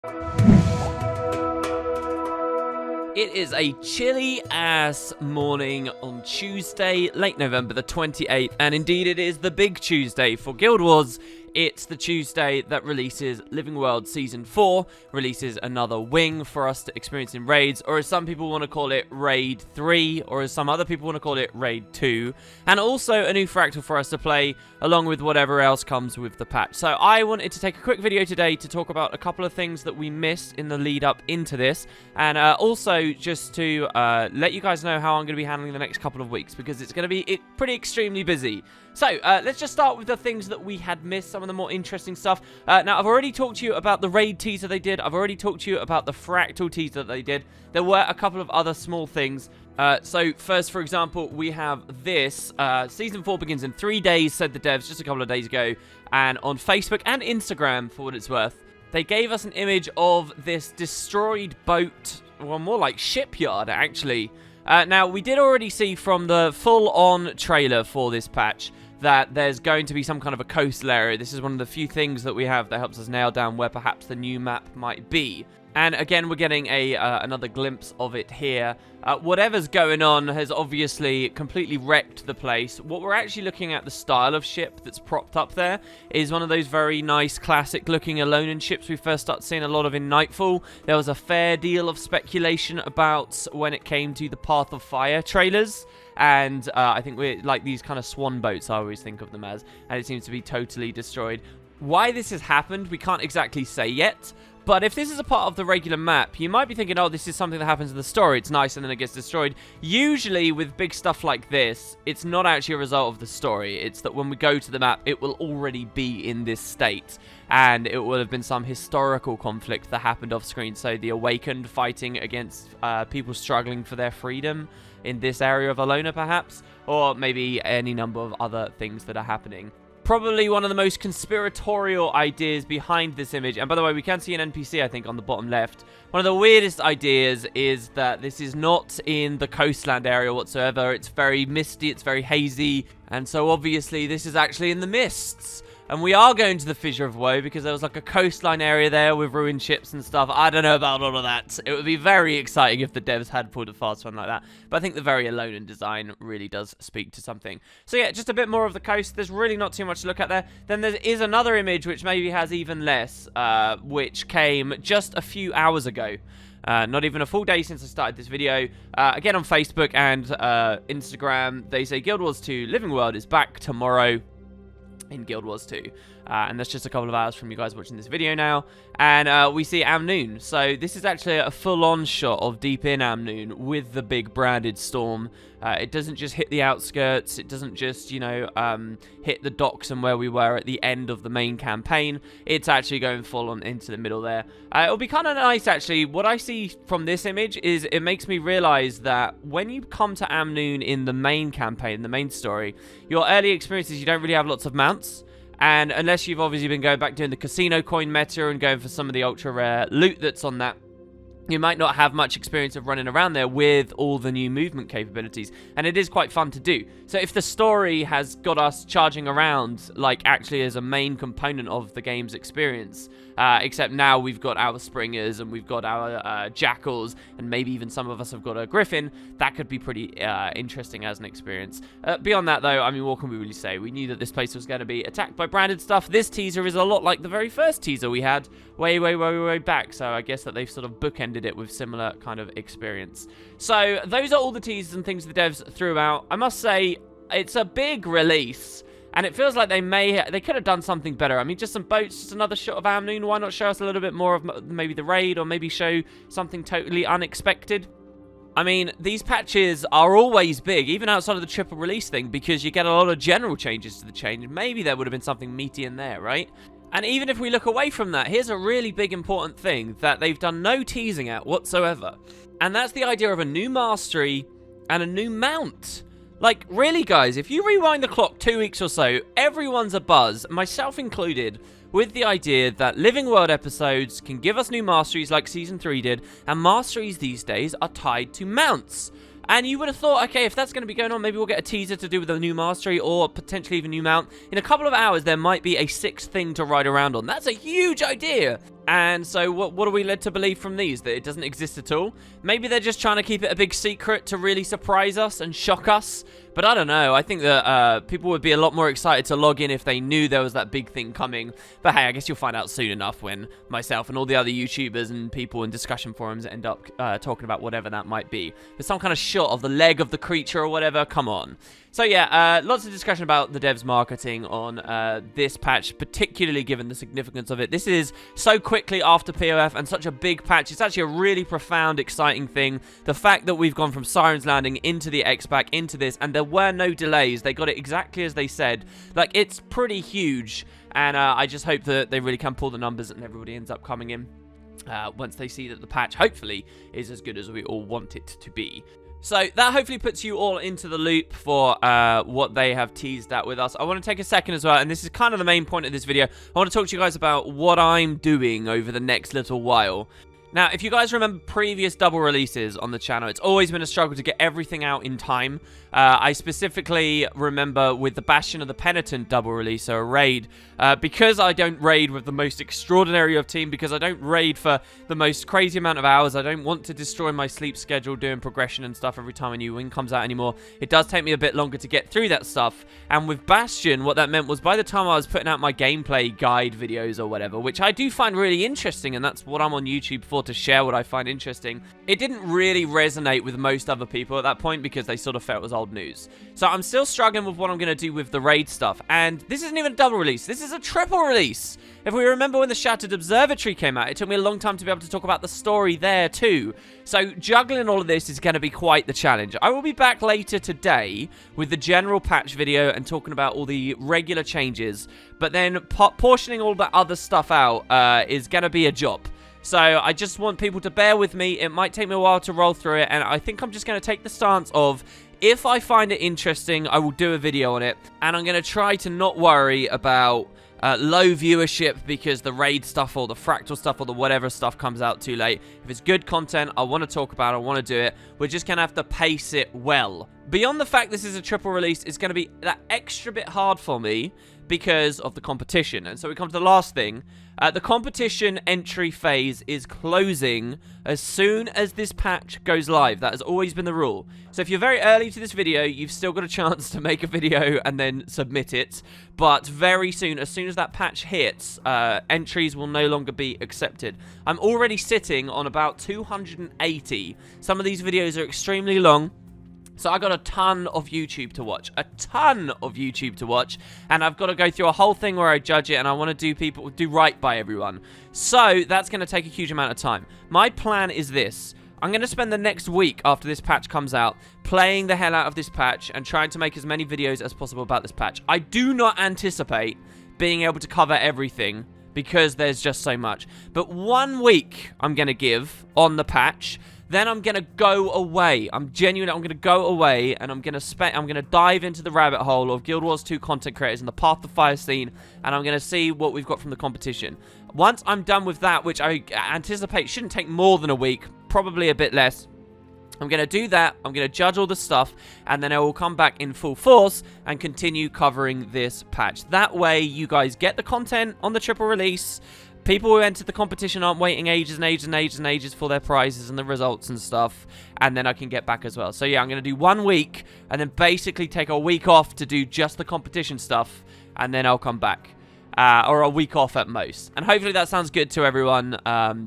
It is a chilly-ass morning on Tuesday, late November the 28th, and indeed it is the big Tuesday for Guild Wars. It's the Tuesday that releases Living World Season 4, releases another wing for us to experience in raids, or as some people want to call it, Raid 3, or as some other people want to call it, Raid 2, and also a new fractal for us to play, along with whatever else comes with the patch. So I wanted to take a quick video today to talk about a couple of things that we missed in the lead up into this, and also just to let you guys know how I'm going to be handling the next couple of weeks, because it's going to be pretty extremely busy. So, let's just start with the things that we had missed, some of the more interesting stuff. Now, I've already talked to you about the raid teaser they did. I've already talked to you about the fractal teaser they did. There were a couple of other small things. So, first, for example, we have this. Season 4 begins in 3 days, said the devs just a couple of days ago. And on Facebook and Instagram, for what it's worth, they gave us an image of this destroyed boat, well, more like shipyard, actually. Now, we did already see from the full-on trailer for this patch that there's going to be some kind of a coastal area. This is one of the few things that we have that helps us nail down where perhaps the new map might be. And again, we're getting another glimpse of it here. Whatever's going on has obviously completely wrecked the place. What we're actually looking at, the style of ship that's propped up there, is one of those very nice, classic-looking Alolan ships we first started seeing a lot of in Nightfall. There was a fair deal of speculation about when it came to the Path of Fire trailers. And I think we're like these kind of swan boats, I always think of them as. And it seems to be totally destroyed. Why this has happened, we can't exactly say yet. But if this is a part of the regular map, you might be thinking, oh, this is something that happens in the story. It's nice, and then it gets destroyed. Usually, with big stuff like this, it's not actually a result of the story. It's that when we go to the map, it will already be in this state. And it will have been some historical conflict that happened off screen. So the Awakened fighting against people struggling for their freedom in this area of Alona, perhaps. Or maybe any number of other things that are happening. Probably one of the most conspiratorial ideas behind this image, and by the way, we can see an NPC, I think, on the bottom left. One of the weirdest ideas is that this is not in the coastland area whatsoever. It's very misty, it's very hazy, and so obviously this is actually in the mists. And we are going to the Fissure of Woe because there was like a coastline area there with ruined ships and stuff. I don't know about all of that. It would be very exciting if the devs had pulled a fast one like that. But I think the very Alolan design really does speak to something. So yeah, just a bit more of the coast. There's really not too much to look at there. Then there is another image which maybe has even less, which came just a few hours ago. Not even a full day since I started this video. Again on Facebook and Instagram, they say Guild Wars 2 Living World is back tomorrow in Guild Wars 2. And that's just a couple of hours from you guys watching this video now. And we see Amnoon. So this is actually a full-on shot of deep in Amnoon with the big branded storm. It doesn't just hit the outskirts. It doesn't just, you know, hit the docks and where we were at the end of the main campaign. It's actually going full-on into the middle there. It'll be kind of nice, actually. What I see from this image is it makes me realize that when you come to Amnoon in the main campaign, the main story, your early experiences, you don't really have lots of mounts. And unless you've obviously been going back doing the casino coin meta and going for some of the ultra rare loot that's on that, you might not have much experience of running around there with all the new movement capabilities. And it is quite fun to do. So if the story has got us charging around, like actually as a main component of the game's experience, except now we've got our Springers and we've got our Jackals, and maybe even some of us have got a Griffin, that could be pretty interesting as an experience. Beyond that though, I mean, what can we really say? We knew that this place was going to be attacked by branded stuff. This teaser is a lot like the very first teaser we had way back. So I guess that they've sort of bookended it with similar kind of experience. So those are all the teasers and things the devs threw out. I must say, it's a big release, and it feels like they could have done something better. I mean, just some boats, just another shot of Amnoon. Why not show us a little bit more of maybe the raid, or maybe show something totally unexpected? I mean, these patches are always big, even outside of the triple release thing, because you get a lot of general changes to the change. Maybe there would have been something meaty in there, right? And even if we look away from that, here's a really big important thing that they've done no teasing at whatsoever. And that's the idea of a new mastery and a new mount. Like, really, guys, if you rewind the clock 2 weeks or so, everyone's abuzz, myself included, with the idea that Living World episodes can give us new masteries like Season 3 did, and masteries these days are tied to mounts. And you would have thought, okay, if that's going to be going on, maybe we'll get a teaser to do with a new mastery or potentially even a new mount. In a couple of hours, there might be a sixth thing to ride around on. That's a huge idea. And so what are we led to believe from these? That it doesn't exist at all? Maybe they're just trying to keep it a big secret to really surprise us and shock us. But I don't know. I think that people would be a lot more excited to log in if they knew there was that big thing coming. But hey, I guess you'll find out soon enough when myself and all the other YouTubers and people in discussion forums end up talking about whatever that might be. There's some kind of shot of the leg of the creature or whatever. Come on. So yeah, lots of discussion about the devs marketing on this patch, particularly given the significance of it. This is so quickly after POF and such a big patch. It's actually a really profound, exciting thing. The fact that we've gone from Siren's Landing into the X-Pack, into this, and there were no delays. They got it exactly as they said. Like, it's pretty huge, and I just hope that they really can pull the numbers and everybody ends up coming in once they see that the patch, hopefully, is as good as we all want it to be. So that hopefully puts you all into the loop for what they have teased at with us. I want to take a second as well, and this is kind of the main point of this video. I want to talk to you guys about what I'm doing over the next little while. Now, if you guys remember previous double releases on the channel, it's always been a struggle to get everything out in time. I specifically remember with the Bastion of the Penitent double release, so a raid, because I don't raid with the most extraordinary of team, because I don't raid for the most crazy amount of hours, I don't want to destroy my sleep schedule doing progression and stuff every time a new win comes out anymore. It does take me a bit longer to get through that stuff, and with Bastion, what that meant was by the time I was putting out my gameplay guide videos or whatever, which I do find really interesting, and that's what I'm on YouTube for, to share what I find interesting, it didn't really resonate with most other people at that point because they sort of felt it was old news. So I'm still struggling with what I'm going to do with the raid stuff, and this isn't even a double release, this is a triple release. If we remember when the Shattered Observatory came out, it took me a long time to be able to talk about the story there too. So juggling all of this is going to be quite the challenge. I will be back later today with the general patch video and talking about all the regular changes, but then portioning all that other stuff out is going to be a job. So I just want people to bear with me. It might take me a while to roll through it, and I think I'm just going to take the stance of, if I find it interesting, I will do a video on it, and I'm going to try to not worry about low viewership because the raid stuff or the fractal stuff or the whatever stuff comes out too late. If it's good content, I want to talk about it, I want to do it. We're just going to have to pace it well. Beyond the fact this is a triple release, it's going to be that extra bit hard for me because of the competition. And so we come to the last thing. The competition entry phase is closing as soon as this patch goes live. That has always been the rule. So if you're very early to this video, you've still got a chance to make a video and then submit it. But very soon, as soon as that patch hits, entries will no longer be accepted. I'm already sitting on about 280. Some of these videos are extremely long. So I got a ton of YouTube to watch, and I've got to go through a whole thing where I judge it, and I want to do right by everyone. So that's going to take a huge amount of time. My plan is this. I'm going to spend the next week after this patch comes out playing the hell out of this patch and trying to make as many videos as possible about this patch. I do not anticipate being able to cover everything because there's just so much. But 1 week I'm going to give on the patch. Then I'm going to go away. I'm going to go away, and I'm going to dive into the rabbit hole of Guild Wars 2 content creators and the Path to Fire scene, and I'm going to see what we've got from the competition. Once I'm done with that, which I anticipate shouldn't take more than a week, probably a bit less, I'm going to do that, I'm going to judge all the stuff, and then I will come back in full force and continue covering this patch. That way, you guys get the content on the triple release. People who entered the competition aren't waiting ages and ages and ages and ages for their prizes and the results and stuff, and then I can get back as well. So yeah, I'm going to do 1 week, and then basically take a week off to do just the competition stuff, and then I'll come back. Or a week off at most. And hopefully that sounds good to everyone.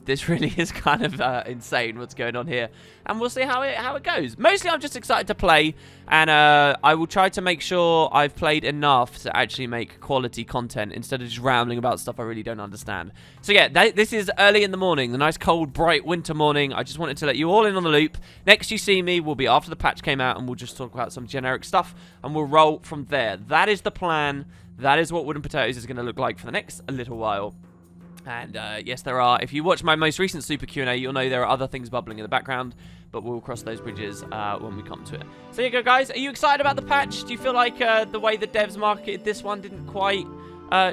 This really is kind of insane what's going on here. And we'll see how it goes. Mostly I'm just excited to play. And I will try to make sure I've played enough to actually make quality content instead of just rambling about stuff I really don't understand. So yeah, this is early in the morning. The nice cold, bright winter morning. I just wanted to let you all in on the loop. Next you see me will be after the patch came out. And we'll just talk about some generic stuff. And we'll roll from there. That is the plan. That is what Wooden Potatoes is going to look like for the next little while. And yes, there are. If you watch my most recent Super Q&A, you'll know there are other things bubbling in the background. But we'll cross those bridges when we come to it. So there you go, guys. Are you excited about the patch? Do you feel like the way the devs marketed this one didn't quite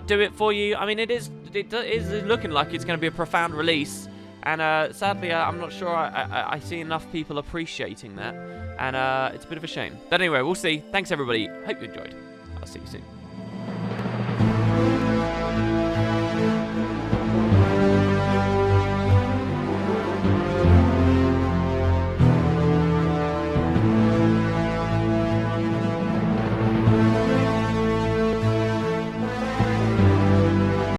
do it for you? I mean, it is looking like it's going to be a profound release. And sadly, I'm not sure I see enough people appreciating that. And it's a bit of a shame. But anyway, we'll see. Thanks, everybody. Hope you enjoyed. I'll see you soon.